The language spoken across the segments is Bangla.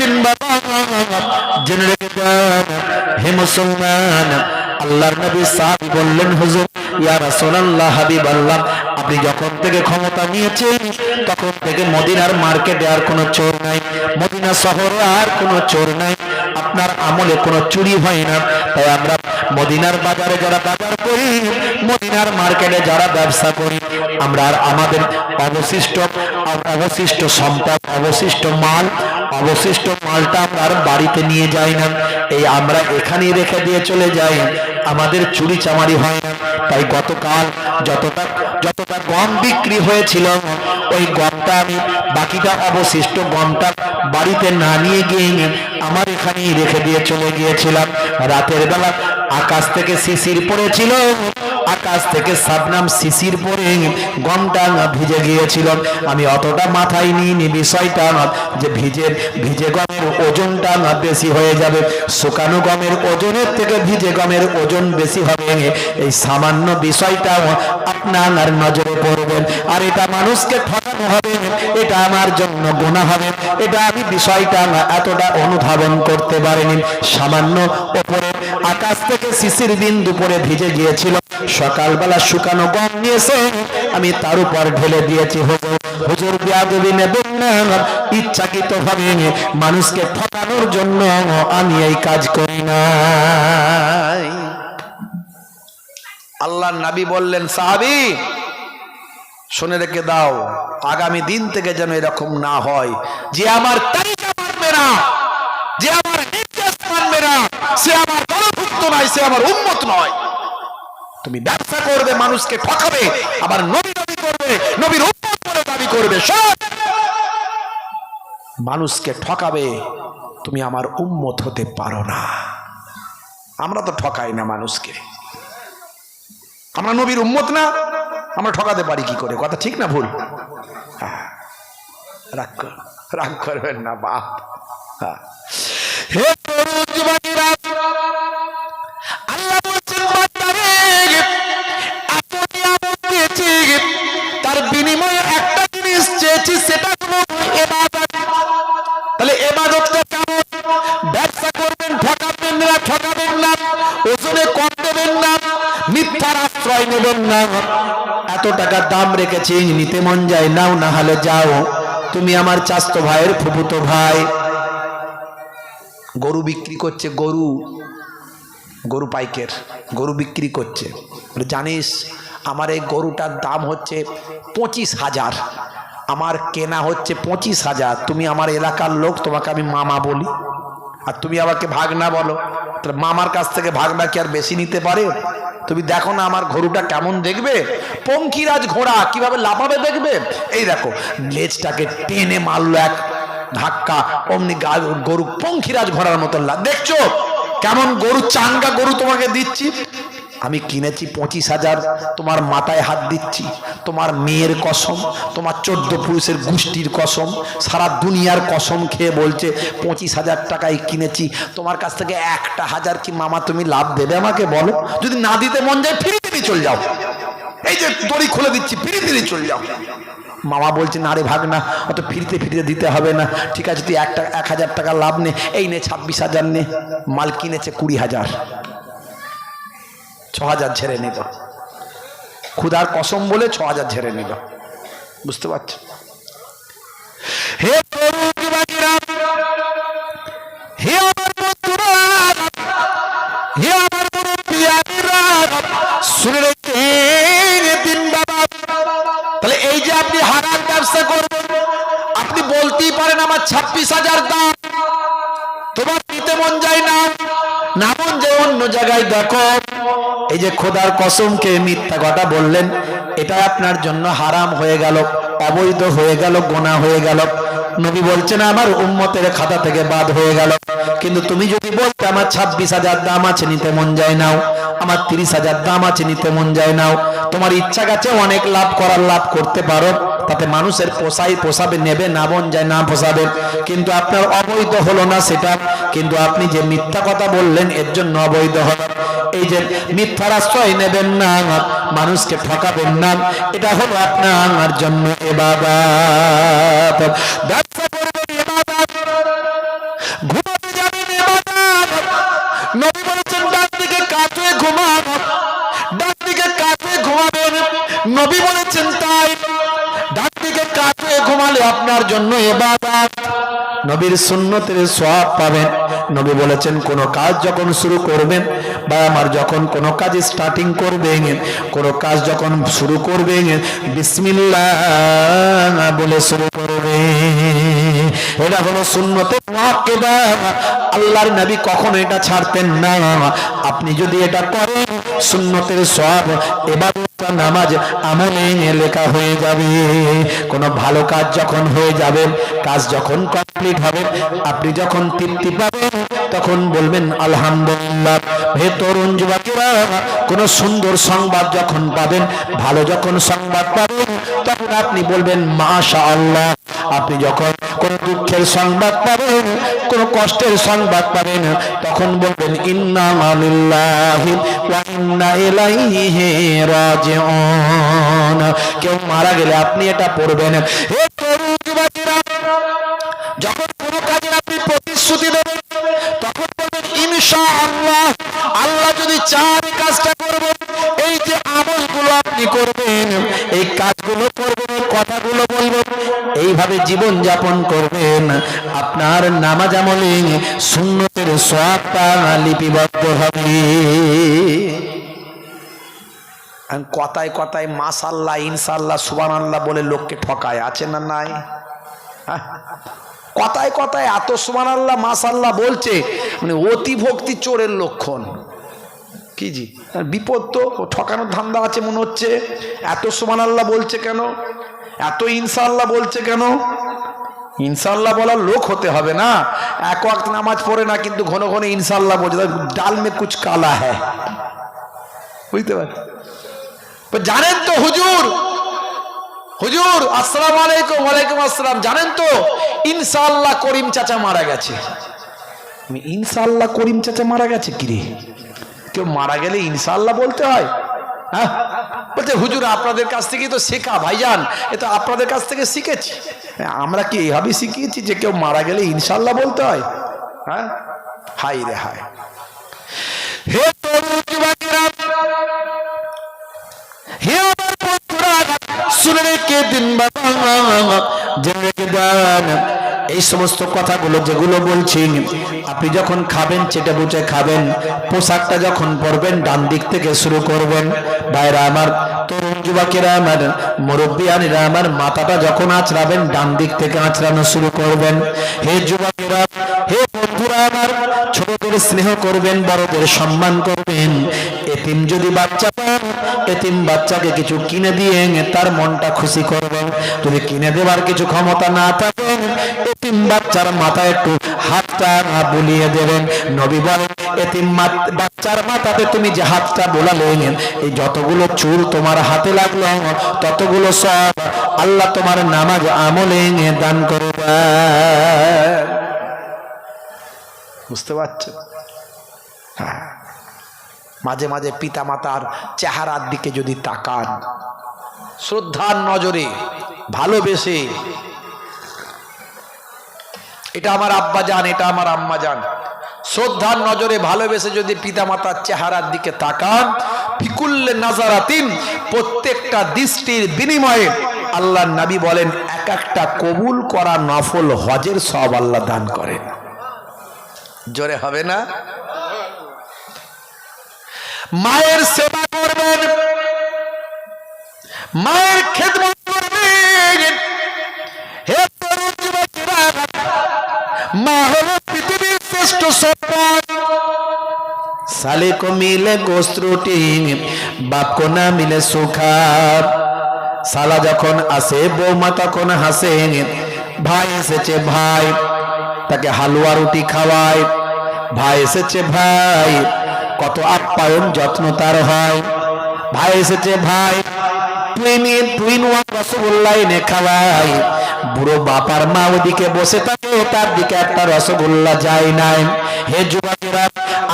দিন বাবা জেনে রেখে দেন হে মুসলমান। আল্লাহর নবী সাহাবী বললেন হুজুর ইয়া রাসূলুল্লাহ হাবিবাল্লাহ আপনি যখন থেকে ক্ষমতা নিয়েছেন তখন থেকে মদিনার মার্কেটে আর কোনো চোর নাই, মদিনা শহরে আর কোনো চোর নাই, আপনার আমলে কোনো চুরি হয় না। তাই আমরা মদিনার বাজারে যারা বাজার করি, মদিনার মার্কেটে যারা ব্যবসা করি, আমরা আর আমাদের অবশিষ্ট সম্পদ, অবশিষ্ট মালটা আমরা আর বাড়িতে নিয়ে যাই না, এই আমরা এখানেই রেখে দিয়ে চলে যাই, আমাদের চুরি চামারি হয় না। তাই গতকাল যতটা গম বিক্রি হয়েছিল ওই গমটা আমি বাকিটা অবশিষ্ট গমটা বাড়িতে না নিয়ে গিয়ে আমার এখানেই রেখে দিয়ে চলে গিয়েছিলাম। রাতের বেলা আকাশ থেকে শিশির পড়েছিল, আকাশ থেকে সাবনাম শিশির পড়ে গমটা ভিজে গিয়েছিল। আমি অতটা মাথায় নিইনি বিষয়টা যে ভিজে গমের ওজনটা বেশি হয়ে যাবে, শুকানো গমের ওজনের থেকে ভিজে গমের ওজন বেশি হবে, এই সামান্য বিষয়টা আপনার নজরে পড়বেন। আর এটা মানুষকে ঠকানো হবে, এটা আমার জন্য গুনাহ হবে, এটা আমি বিষয়টা এতটা অনুধাবন করতে পারিনি। সামান্য ওপরে আকাশ থেকে শিশির বিন্দু পড়ে ভিজে গিয়েছিল, সকালবেলা শুকানো গম নিয়েছে আমি তার উপর ঢেলে দিয়েছি। হুজুর বেয়াদবি নেবেন না, ইচ্ছাকৃত ভাবে মানুষকে ঠকানোর জন্য আমি এই কাজ করি না। আল্লাহর নবী বললেন সাহাবী শুনে রেখে দাও, আগামী দিন থেকে যেন এরকম না হয়, যে আমার তরিকা মানবে না, যে আমার নির্দেশ মানবে না, সে আমার দলভুক্ত নয়, সে আমার উম্মত নয়। তুমি ব্যবসা করবে, মানুষকে ঠকাবে, আবার নবী করবে, নবীর উম্মত বলে দাবি করবে, সব মানুষকে ঠকাবে, তুমি আমার উম্মত হতে পারো না। আমরা তো ঠকাই না মানুষকে, আমরা নবীর উম্মত না, আমরা ঠকাতে পারি কি করে? কথা ঠিক না ভুল? রাগ করবেন না বাপ। হে যুবকেরা, আল্লাহ বলছেন বান্দারে আপনি আমল দিয়েছি, তার বিনিময়ে একটা জিনিস চেয়েছি, সেটা হলো ইবাদত। তাহলে ইবাদতটা কেমন? ব্যবসা করবেন, ঠকাবেন না, ওজনে কম দেবেন না, মিথ্যার আশ্রয় নেবেন না। এত টাকা দাম রেখেছি, নিতে মন যায় নাও, না হলে যাও। তুমি আমার চাচতো ভাইয়ের ফুফুতো ভাই, গরু বিক্রি করছে, গরু পাইকের গরু বিক্রি করছে, জানিস আমার এই গরুটার দাম হচ্ছে 25,000, আমার কেনা হচ্ছে 25,000, তুমি আমার এলাকার লোক, তোমাকে আমি মামা বলি, আর তুমি আমাকে ভাগনা বলো, তাহলে মামার কাছ থেকে ভাগনা কি আর বেশি নিতে পারে? তুমি দেখো না আমার গরুটা কেমন দেখবে, পঙ্খিরাজ ঘোড়া কিভাবে লাফাবে দেখবে। এই দেখো লেজটাকে টেনে মারলো এক ধাক্কা, অমনি গরু পঙ্খিরাজ ঘোড়ার মতো দেখছো কেমন গরু, চাঙ্গা গরু তোমাকে দিচ্ছি, আমি কিনেছি 25,000, তোমার মাথায় হাত দিচ্ছি, তোমার মেয়ের কসম, তোমার 14 পুরুষের গোষ্ঠীর কসম, সারা দুনিয়ার কসম খেয়ে বলছে 25,000 টাকায় কিনেছি, তোমার কাছ থেকে 1,000 কি মামা তুমি লাভ দেবে আমাকে বলো? যদি না দিতে মন যায় ফিরিয়ে দিয়ে চলে যাও, এই যে দড়ি খুলে দিচ্ছি, ফিরিয়ে দিয়ে চলে যাও। মামা বলছে না রে ভাগনা, অত ফিরতে দিতে হবে না, ঠিক আছে তুই 1,000 টাকা লাভ নে, এই নে 26,000 নে। মাল কিনেছে 20,000, 6,000 ঝেড়ে নিল, খুদার কসম বলে 6,000 ঝেড়ে নিল। বুঝতে পারছো? হে যুবকেরা, হে আমার বন্ধুরা, হে আমার মুরব্বিয়ারা, শুনে রেখেন দিন বাবা। তাহলে এই যে আপনি হারাম ব্যবসা করবেন, আপনি বলতেই পারেন আমার 26,000 দাম, তোমার নিতে মন যায় না, না মন যায় অন্য জায়গায় দেখো। এই যে খোদার কসমকে মিথ্যা কথা বললেন, এটা আপনার জন্য হারাম হয়ে গেল, অবৈধ হয়ে গেল, গুনাহ হয়ে গেল। নবী বলছেন আমার উম্মতের খাতা থেকে বাদ হয়ে গেল। কিন্তু তুমি যদি বলতে আমার 26,000 দাম আছে, নিতে মন যায় নাও, আমার 30,000 দাম আছে, নিতে মন যায় নাও, তোমার ইচ্ছা কাছে অনেক লাভ করতে পারো, তাতে মানুষের পোষাবে, নেবে, না মন যায় না পোষাবে, কিন্তু আপনার অবৈধ হলো না সেটা। কিন্তু আপনি যে মিথ্যা কথা বললেন এর জন্য অবৈধ হলো। এই যে মিথ্যার আশ্রয় নেবেন না, মানুষকে ঠকাবেন না, এটা হলো আপনার জন্য ইবাদত। ব্যবসা করবেন ইবাদত, নবী বলেছেন ডান দিকে কাত হয়ে ঘুমান, ডান দিকে কাত হয়ে ঘুমাবেন। নবী বলেছেন তাই ডান দিকে কাত হয়ে ঘুমালে আপনার জন্য ইবাদত, নবীর সুন্নতের সওয়াব পাবেন। নবী বলেছেন কোন কাজ যখন শুরু করবেন বা আমার যখন কোন কাজ স্টার্টিং করবেন, কোন কাজ যখন শুরু করবেন বিসমিল্লাহ বলে শুরু করবেন। এটা হলো সুন্নতে মুআক্কাদা। আল্লাহর নবী কখনো এটা ছাড়তেন না। আপনি যদি এটা করেন সুন্নতের সওয়াব, ইবাদত, নামাজ আমলে লেখা হয়ে যাবে। কোন ভালো কাজ যখন হয়ে যাবে, কাজ যখন কমপ্লিট হবে, আপনি যখন তৃপ্তি পাবেন তখন বলবেন আলহামদুলিল্লাহ। হে তরুণ যুবকেরা, কোন সুন্দর সংবাদ যখন পাবেন, ভালো যখন সংবাদ পাবেন তখন আপনি বলবেন মাশাআল্লাহ। আপনি যখন কোন দুঃখের সংবাদ পাবেন, কোন কষ্টের সংবাদ পাবেন তখন বলবেন ইন্না লিল্লাহি ওয়া ইন্না ইলাইহি রাজিউন। কেউ মারা গেলে আপনি এটা পড়বেন। হে তরুণ যুবকেরা, যখন কোন কাজে আপনি প্রতিশ্রুতি দেবেন তখন বলবেন ইনশাআল্লাহ। আল্লাহ যদি চান কাজটা করবেন, এই যে আমলগুলো আপনি করবেন, এই কাজগুলো করবেন, কথাগুলো বলবেন, এইভাবে জীবন যাপন করবেন, আপনার নামাজ আমলে সুন্নতের সওয়াবটা লিপিবদ্ধ হবে। কথায় কথায় মাশাআল্লাহ, ইনশাআল্লাহ, সুবহানাল্লাহ বলে লোককে ঠকায়, আছে না নাই? কথায় কথায় এত সুবহানাল্লাহ মাশাআল্লাহ বলছে, মানে অতি ভক্তি চোরের লক্ষণ। কি জি বিপদ তো, ঠকানোর ধান্দা আছে মনে হচ্ছে। এত সুবহানাল্লাহ বলছে কেন, এত ইনশাআল্লাহ বলছে কেন? ইনশাআল্লাহ বলার লোক হতে হবে না। এক ওয়াক্ত নামাজ পড়ে না কিন্তু ঘন ঘন ইনশাআল্লাহ বলছে, ডাল মে কুছ কালা হ্যায়। বুঝতে পারছি। জানেন তো হুজুর, হুজুর আসসালামু আলাইকুম। ওয়ালাইকুম আসসালাম। জানেন তো ইনশাআল্লাহ করিম চাচা মারা গেছে। ইনশাআল্লাহ করিম চাচা মারা গেছে? কিরে, কেউ মারা গেলে ইনশাআল্লাহ বলতে হয়? হ্যাঁ, বলছে হুজুর আপনাদের কাছ থেকে তো শেখা ভাইজান, এ তো আপনাদের কাছ থেকে শিখেছি। আমরা কি এইভাবে শিখিয়েছি যে কেউ মারা গেলে ইনশাআল্লাহ বলতে হয়? হ্যাঁ, হাই রে হাই। হে তরুণ যুবকেরা, হে আমার বন্ধুরা, শুনে রেখে দিন বাবা, জেনে রেখে দেন এই সমস্ত কথাগুলো যেগুলো বলছি, আপনি যখন খাবেন চেটে বুঝে খাবেন। পোশাকটা যখন পরবেন ডান দিক থেকে শুরু করবেন। ভাইরা আমার, তরুণ যুবকেরা আমার, মুরব্বিয়ানেরা আমার, মাথাটা যখন আঁচড়াবেন ডান দিক থেকে আঁচড়ানো শুরু করবেন। হে যুবকেরা, হে বন্ধুরা আমার, ছোটদের স্নেহ করবেন, বড়দের সম্মান করবেন। এতিম যদি বাচ্চা পান, এতিম বাচ্চাকে কিছু কিনে দিয়ে তার মনটা খুশি করবেন। যদি কিনে দেবার কিছু ক্ষমতা না থাকে, এতিম বাচ্চার মাথায় একটু হাতটা বুলিয়ে দেবেন। নবী বলেন এতিম বাচ্চার মাথাতে তুমি যে হাতটা বোলালেন, এই যতগুলো চুল তোমার হাতে লাগলো ততগুলো সব আল্লাহ তোমার নামাজ আমলে দান করবে। বুঝতে পারছো? হ্যাঁ, মাঝে মাঝে পিতা মাতার চেহারার দিকে যদি তাকান শ্রদ্ধার নজরে, ভালোবেসে, এটা আমার আব্বা জান, এটা আমার আম্মা জান, শ্রদ্ধার নজরে ভালোবেসে যদি পিতা মাতার চেহারার দিকে তাকান, ফিকুল্লে নাজারাতিন, প্রত্যেকটা দৃষ্টির বিনিময়ে আল্লাহর নবী বলেন এক একটা কবুল করা নফল হজের সওয়াব আল্লাহ দান করেন। জোরে হবে না? মায়ের সেবা করবেন, মায়ের খেদমত করবেন। হে তরুণ যুবকেরা, মা হলো পৃথিবীর শ্রেষ্ঠ সম্পদ। साले को मिले गोश्त रोटी, बाप को ना मिले सूखा। साला যখন আসে বৌমা তখন হাসে, ভাই এসেছে ভাই তাকে হালুয়া রুটি খাওয়ায়, ভাই এসেছে ভাই কত আপ্যায়ন যত্ন তার হয়। ভাই এসেছে ভাই টুইন ওয়ান রসগোল্লা এনে খাওয়ায়। বুড়ো বাপার মা ওদিকে বসে থাকে, তার দিকে একটা রসগোল্লা যায় নাই। হে যুবকেরা,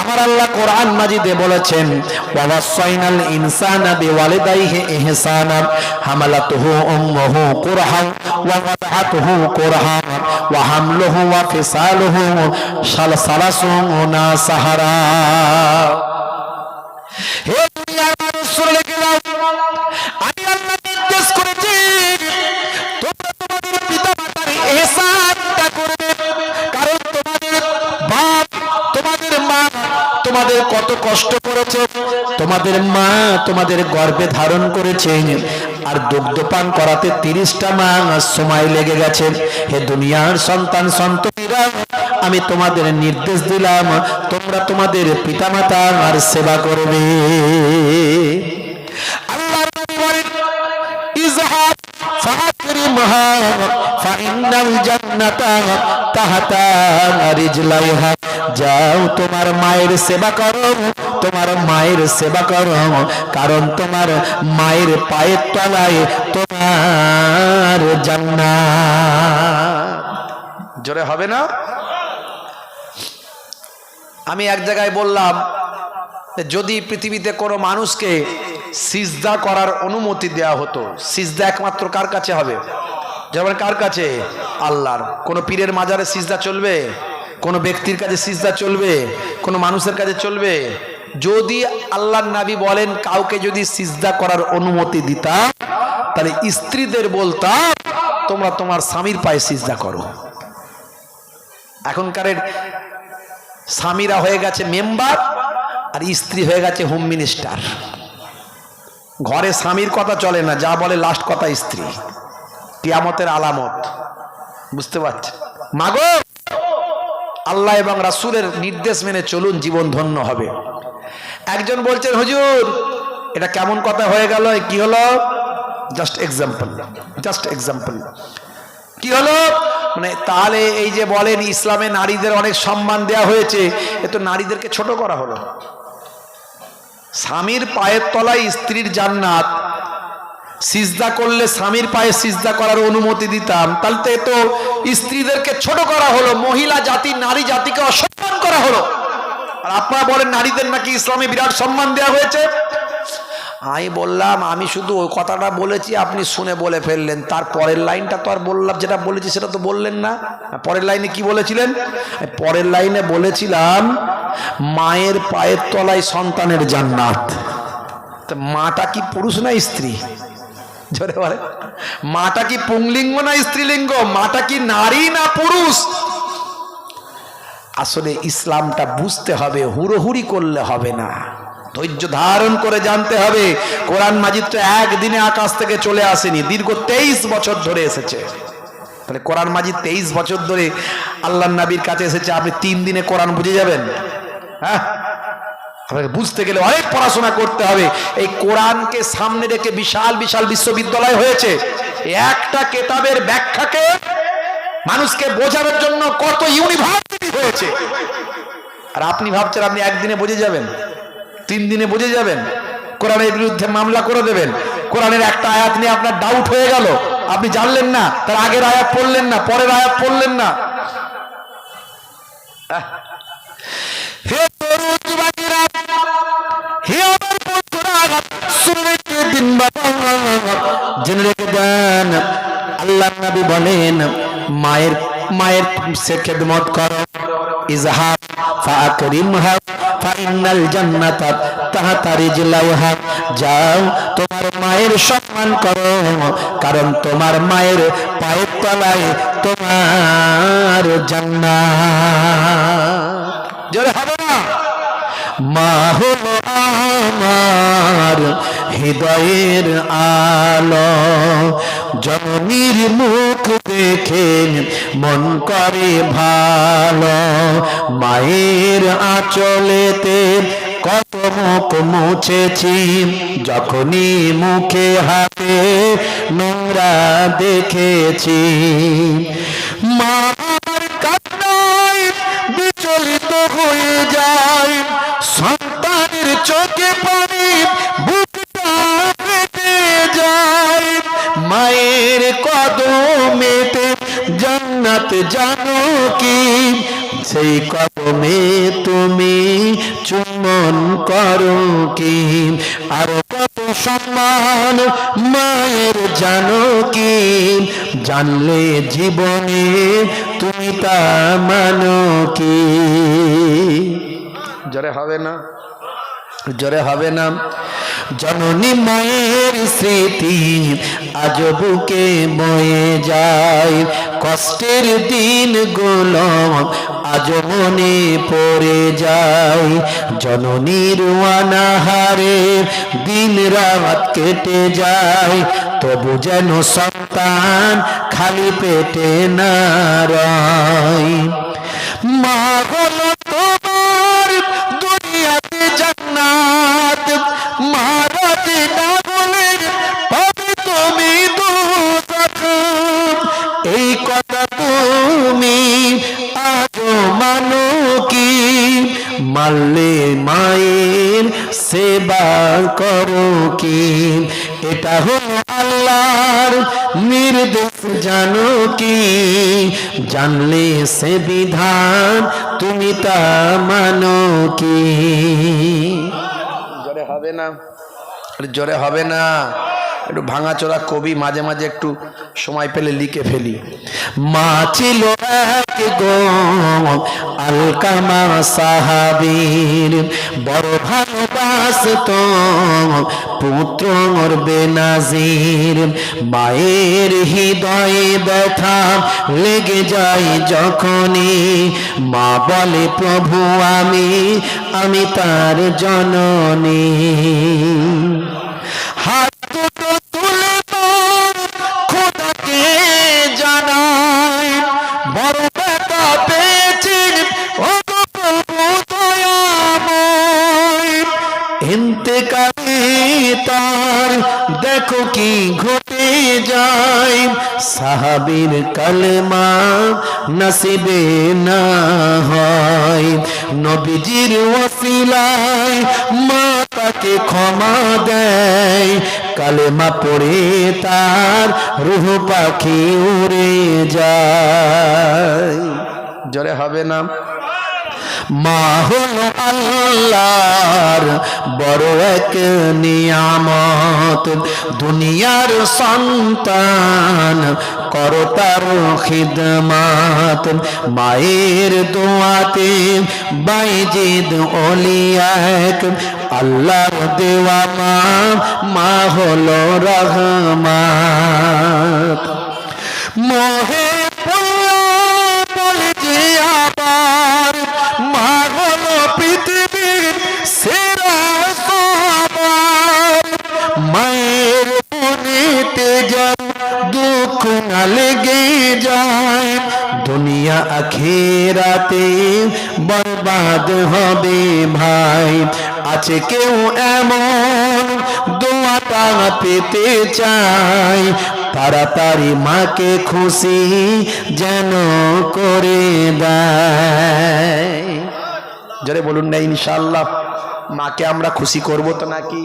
আমার আল্লাহ কোরআন মাজিদে বলেছেন, ওয়াসাইনাল ইনসানা বিওয়ালিদাইহি ইহসানা হামালাতুহু উম্মুহু কুরহান ওয়া ওয়াদাআতুহু কুরহান ওয়া হামলুহু ওয়া ফিসালুহু সালাসুনা সাহারা। হে দুনিয়ার মানুষ, শুনে গেলাম, আমি আল্লাহ নির্দেশ করেছি তোমরা তোমাদের পিতা মাতার ইহসানটা করবে। কারণ তোমাদের বাপ, তোমাদের মা তোমাদের কত কষ্ট করেছে, তোমাদের মা তোমাদের গর্ভে ধারণ করেছে, আর দুগ্ধপান করাতে 30টা মাস সময় লেগে গেছে। হে দুনিয়ার সন্তান সন্ততিরা, আমি তোমাদের নির্দেশ দিলাম তোমরা তোমাদের পিতামাতার সেবা করবে। আল্লাহর নবী বলেন, ইযহাব ফাকরিমহা ফাইন্নাল জান্নাতা তাহতা রিজলাইহা। যাও তোমার মায়ের সেবা করো, তোমার মায়ের সেবা করো, কারণ তোমার মায়ের পায়ের তলায় তোমার জান্নাত। জোরে হবে না? আমি এক জায়গায় বললাম, যদি পৃথিবীতে কোনো মানুষকে সিজদা করার অনুমতি দেয়া হতো, সিজদা একমাত্র কার কাছে হবে? যেমন কার কাছে? আল্লাহর। কোনো পীরের মাজারে সিজদা চলবে? কোনো ব্যক্তির কাছে সিজদা চলবে? কোনো মানুষের কাছে চলবে? যদি আল্লাহর নবী বলেন কাউকে যদি সিজদা করার অনুমতি দিতাম, তাহলে স্ত্রীদের বলতাম তোমরা তোমার স্বামীর পায়ে সিজদা করো। এখনকার স্বামীরা হয়ে গেছে মেম্বার, আর স্ত্রী হয়ে গেছে হোম মিনিস্টার। ঘরে স্বামীর কথা চলে না, যা বলে লাস্ট কথা স্ত্রী। কিয়ামতের আলামত, বুঝতে পারছেন? মাগো, আল্লাহ এবং রাসূলের নির্দেশ মেনে চলুন, জীবন ধন্য হবে। একজন বলছেন, হুজুর এটা কেমন কথা হয়ে গেল? কি হলো? Just example, just example. কি হলো? মানে তাহলে এই যে বলেন ইসলামে নারীদের অনেক সম্মান দেয়া হয়েছে, এ তো নারীদেরকে ছোট করা হলো। স্বামীর পায়ের তলায় স্ত্রীর জান্নাত, সিজদা করলে স্বামীর পায়ে সিজদা করার অনুমতি দিতাম, তাহলে তো এ তো স্ত্রীদেরকে ছোট করা হলো, মহিলা জাতি নারী জাতিকে অসম্মান করা হলো। আর আপনারা বলেন নারীদের নাকি ইসলামে বিরাট সম্মান দেওয়া হয়েছে। আমি বললাম, আমি শুধু ওই কথাটা বলেছি, আপনি শুনে বলে ফেললেন। তার পরের লাইনটা তো আর বললাম, যেটা বলেছি সেটা তো বললেন না। পরের লাইনে কি বলেছিলেন? পরের লাইনে বলেছিলাম মায়ের পায়ের তলায় সন্তানের জান্নাত। মাটা কি পুরুষ না স্ত্রী? জোরে বলে, মাটা কি পুংলিঙ্গ না স্ত্রীলিঙ্গ? মাটা কি নারী না পুরুষ? আসলে ইসলামটা বুঝতে হবে, হুড়োহুড়ি করলে হবে না, ধৈর্য ধারণ করে জানতে হবে। কোরআন মাজিদ তো একদিনে আকাশ থেকে চলে আসেনি, দীর্ঘ 23 বছর ধরে এসেছে। তাহলে কোরআন মাজিদ 23 বছর ধরে আল্লাহর নবীর কাছে এসেছে, আপনি 3 দিনে কোরআন বুঝে যাবেন? হ্যাঁ, আপনাকে বুঝতে গেলে অনেক পড়াশোনা করতে হবে। এই কোরআনকে সামনে রেখে বিশাল বিশাল বিশ্ববিদ্যালয় হয়েছে। একটা কেতাবের ব্যাখ্যাকে মানুষকে বোঝানোর জন্য কত ইউনিভার্সিটি হয়েছে। আর আপনি ভাবছেন আপনি একদিনে বুঝে যাবেন, 3 দিনে বুঝে যাবেন, কোরআনের বিরুদ্ধে মামলা করে দেবেন। কোরআনের একটা আয়াত নিয়ে আপনার ডাউট হয়ে গেল, আপনি জানলেন না, তার আগের আয়াত পড়লেন না, পরের আয়াত পড়লেন না। হে তরুণ যুবকেরা, হে আমার বন্ধুরা, শুনে রেখে দিন বাবা, জেনে রেখে দেন, আল্লাহর নবী বলেন মায়ের সে খেদমত করো। ইযহাব ফাকরিমহা ফাইন্নাল জান্নাতা তাহতা রিজলাইহা। যাও তোমার মায়ের সম্মান করো, কারণ তোমার মায়ের পায়ের তলায় তোমার জান্নাত। জোরে হবে না? মা হলো আমার হৃদয়ের আলো, জননীর মুখ দেখে মন করে ভালো। মায়ের আঁচলেতে কত মুখ মুছেছি, যখনই মুখে হাতে নোংরা দেখেছি। মা আমার কান্নায় বিচলিত হয়ে যায়, সন্তানের চোখে পানি বুকটা ফেটে যায়। মায়ের কদমেতে জান্নাত জানো কি, সেই কদমে তুমি চুম্বন করো কি, আর কত সম্মান মায়ের জানো কি, জানলে জীবনে তুমি তা মানো কি। জোরে হবে না, জোরে হবে না। জননী মায়ের স্মৃতি আজ বুকে বয়ে যায়, কষ্টের দিনগুলো আজ মনে পড়ে যায়। জননীর অনাহারে দিন রাত কেটে যায়, তবু যেন সন্তান খালি পেটে না রয়। মা হলো তোমার দুনিয়াতে জান্নাত, মারাতে না বলে পাবে তুমি দুজখ। এই কথা তুমি আজও মানো কি, মারলে মায়ের সেবা করো কি। এটা হলো আল্লাহর নির্দেশ জানো কি, জানলে সে বিধান তুমি তা মানো কি। জোরে হবে না, জোরে হবে না। একটু ভাঙাচোরা কবি মাঝে মাঝে একটু সময় পেলে লিখে ফেলি। মা ছিল এক গো আলকামা সাহাবীর, বড় ভালোবাসত পুত্র বেনাজির। মায়ের হৃদয়ে ব্যথা লেগে যায় যখনই, মা বলে প্রভু আমি তার জননী। হাত দুটো তুলে খোদাকে জানাই, বড় ব্যথা পেয়েছি ও প্রভু দয়াময়। ইন্তেকালে তার দেখো কি ঘটে যায়, সাহাবীর কালেমা নসিবে না হয়। নবীজির ওসিলায় মা তাকে ক্ষমা দেয়, কালেমা পড়ে তার রূহ পাখি উড়ে যায়। জোরে হবে না। মা হলো আল্লাহর বড় এক নিয়ামত, দুনিয়ার সন্তান করো তার খিদমত। মায়ের দোয়াতে বাইজিদ ওলিয়াক, আল্লাহর দেওয়া মা হলো রহমত। মোহে বলে যে আবার মা হলো পৃথিবীর সেরা সবার। মায়ের মনেতে যেন দুঃখ না লেগে যায়, দুনিয়া আখিরাতে বরবাদ হবে ভাই। আছে কেউ এমন দোয়াটা পেতে চায়, তাড়াতাড়ি মাকে খুশি যেন করে দেয়। যারা বলুন না ইনশাআল্লাহ, মাকে আমরা খুশি করব তো নাকি?